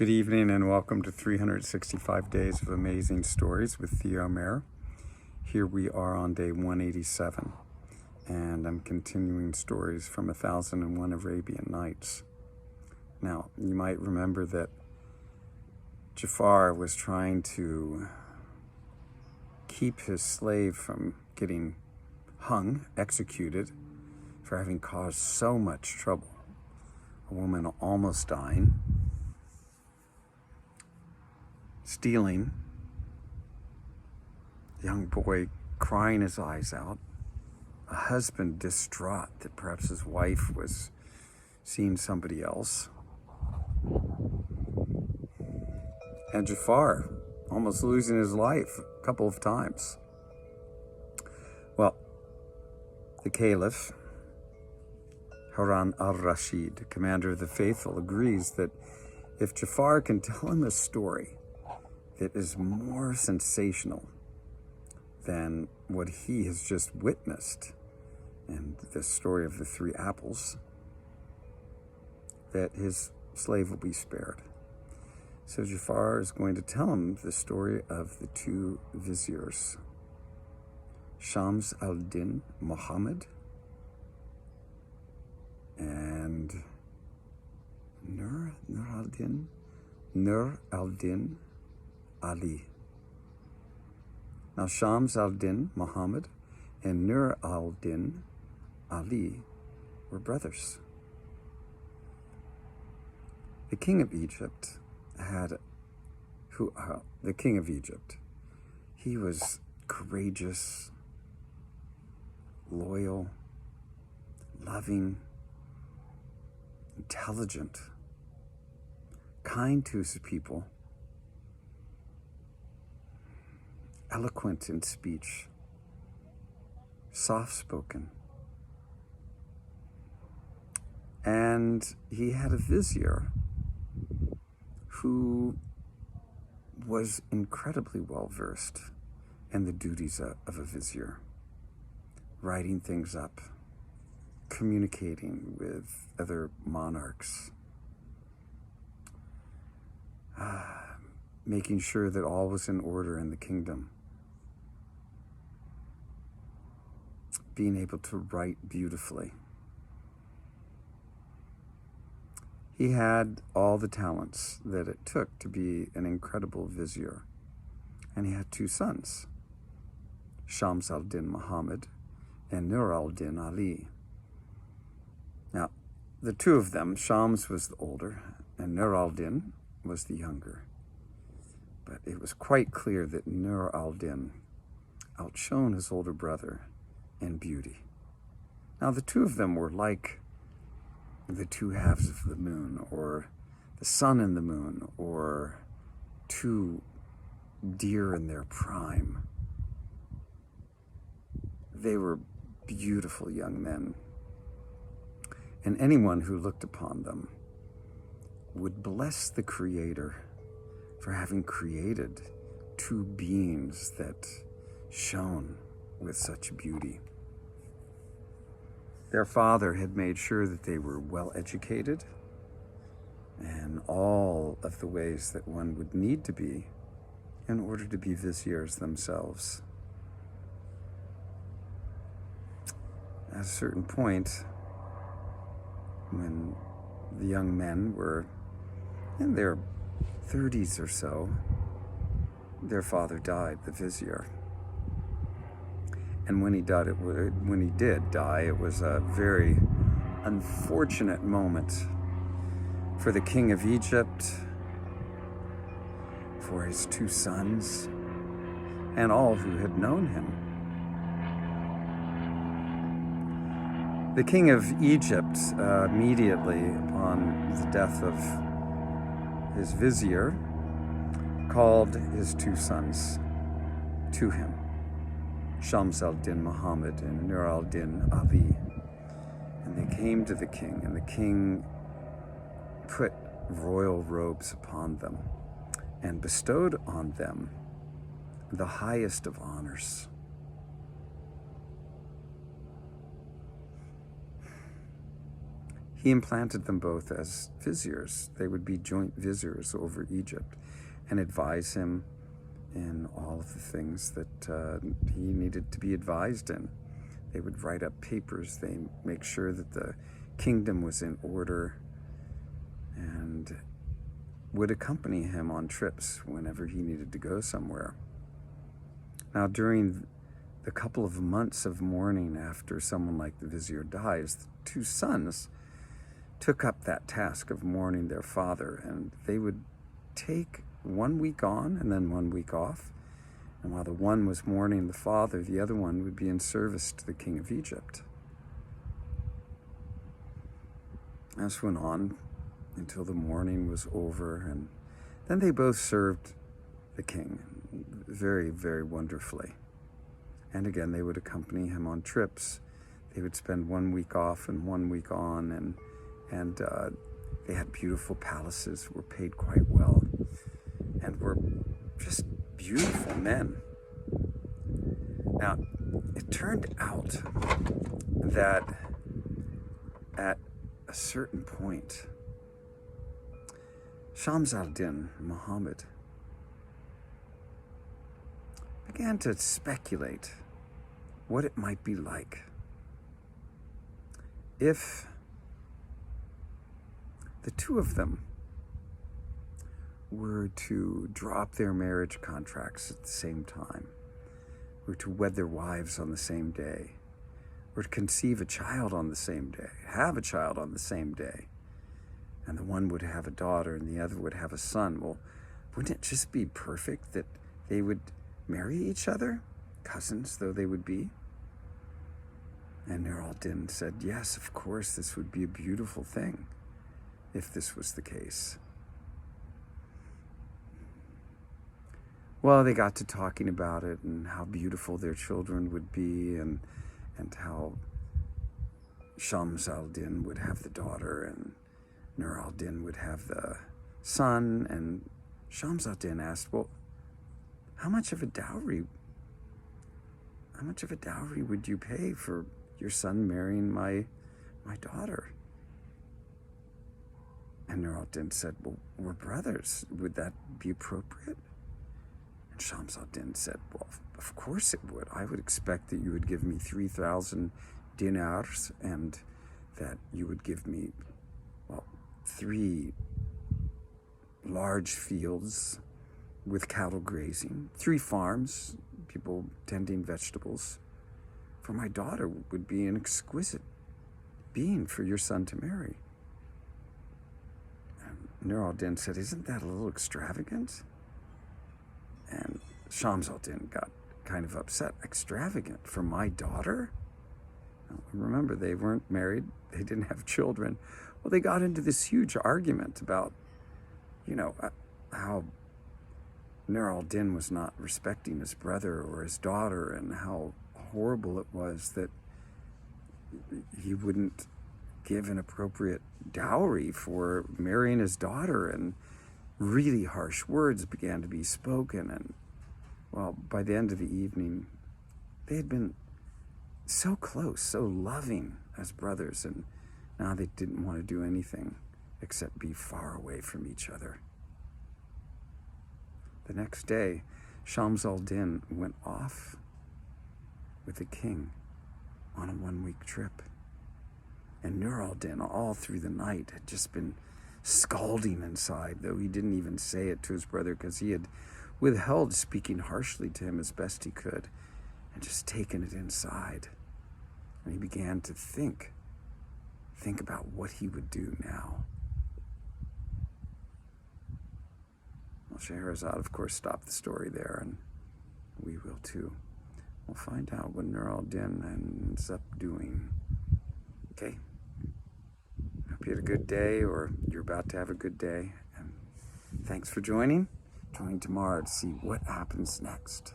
Good evening and welcome to 365 Days of Amazing Stories with Theo Mayer. Here we are on day 187 and I'm continuing stories from 1001 Arabian Nights. Now, you might remember that Jafar was trying to keep his slave from getting hung, executed, for having caused so much trouble. A woman almost dying, stealing, a young boy crying his eyes out, a husband distraught that perhaps his wife was seeing somebody else, and Jafar almost losing his life a couple of times. Well, the Caliph, Harun al-Rashid, commander of the faithful, agrees that if Jafar can tell him a story that is more sensational than what he has just witnessed in the story of the three apples, that his slave will be spared. So Jafar is going to tell him the story of the two viziers, Shams al-Din Muhammad and Nur al-Din Ali. Now, Shams al-Din Muhammad and Nur al-Din Ali were brothers. The king of Egypt he was courageous, loyal, loving, intelligent, kind to his people, eloquent in speech, soft-spoken. And he had a vizier who was incredibly well-versed in the duties of a vizier, writing things up, communicating with other monarchs, making sure that all was in order in the kingdom, being able to write beautifully. He had all the talents that it took to be an incredible vizier. And he had two sons, Shams al-Din Muhammad and Nur al-Din Ali. Now, the two of them, Shams was the older and Nur al-Din was the younger. But it was quite clear that Nur al-Din outshone his older brother in beauty. Now, the two of them were like the two halves of the moon, or the sun and the moon, or two deer in their prime. They were beautiful young men, and anyone who looked upon them would bless the Creator for having created two beings that shone with such beauty. Their father had made sure that they were well educated in all of the ways that one would need to be in order to be viziers themselves. At a certain point, when the young men were in their 30s or so, their father died, the vizier. And when he did die, it was a very unfortunate moment for the king of Egypt, for his two sons, and all who had known him. The king of Egypt, immediately upon the death of his vizier, called his two sons to him, Shams al-Din Muhammad and Nur al-Din Ali. And they came to the king, and the king put royal robes upon them and bestowed on them the highest of honors. he implanted them both as viziers. They would be joint viziers over Egypt and advise him in all of the things that he needed to be advised in. They would write up papers. They make sure that the kingdom was in order and would accompany him on trips whenever he needed to go somewhere. Now, during the couple of months of mourning after someone like the vizier dies, the two sons took up that task of mourning their father, and they would take 1 week on and then 1 week off. And while the one was mourning the father, the other one would be in service to the king of Egypt. This went on until the mourning was over, and then they both served the king very, very wonderfully. And again, they would accompany him on trips. They would spend 1 week off and 1 week on, and they had beautiful palaces, were paid quite well, and were just beautiful men. Now, it turned out that at a certain point, Shams al-Din Muhammad began to speculate what it might be like if the two of them were to draw up their marriage contracts at the same time, were to wed their wives on the same day, or to conceive a child on the same day, have a child on the same day, and the one would have a daughter and the other would have a son. Well, wouldn't it just be perfect that they would marry each other, cousins though they would be? And Nur al-Din said, yes, of course, this would be a beautiful thing if this was the case. Well, they got to talking about it and how beautiful their children would be, and how Shams al-Din would have the daughter and Nur al-Din would have the son. And Shams al-Din asked, well, how much of a dowry would you pay for your son marrying my daughter? And Nur al-Din said, well, we're brothers. Would that be appropriate? And Shams al-Din said, well, of course it would. I would expect that you would give me 3,000 dinars and that you would give me, well, 3 large fields with cattle grazing, 3 farms, people tending vegetables. For my daughter would be an exquisite being for your son to marry. And Nur al-Din said, isn't that a little extravagant? And Shams al-Din got kind of upset. Extravagant for my daughter? Now, remember, they weren't married. They didn't have children. Well, they got into this huge argument about, how Nur al-Din was not respecting his brother or his daughter, and how horrible it was that he wouldn't give an appropriate dowry for marrying his daughter. And really harsh words began to be spoken. And, well, by the end of the evening, they had been so close, so loving as brothers, and now they didn't want to do anything except be far away from each other. The next day, Shams al-Din went off with the king on a 1-week trip. And Nur al-Din, all through the night, had just been scalding inside, though he didn't even say it to his brother, because he had withheld speaking harshly to him as best he could, and just taken it inside. And he began to think about what he would do now. Well, Scheherazade, of course, stopped the story there, and we will too. We'll find out what Nur al-Din ends up doing. Okay? Hope you had a good day, or you're about to have a good day. And thanks for joining. Join tomorrow to see what happens next.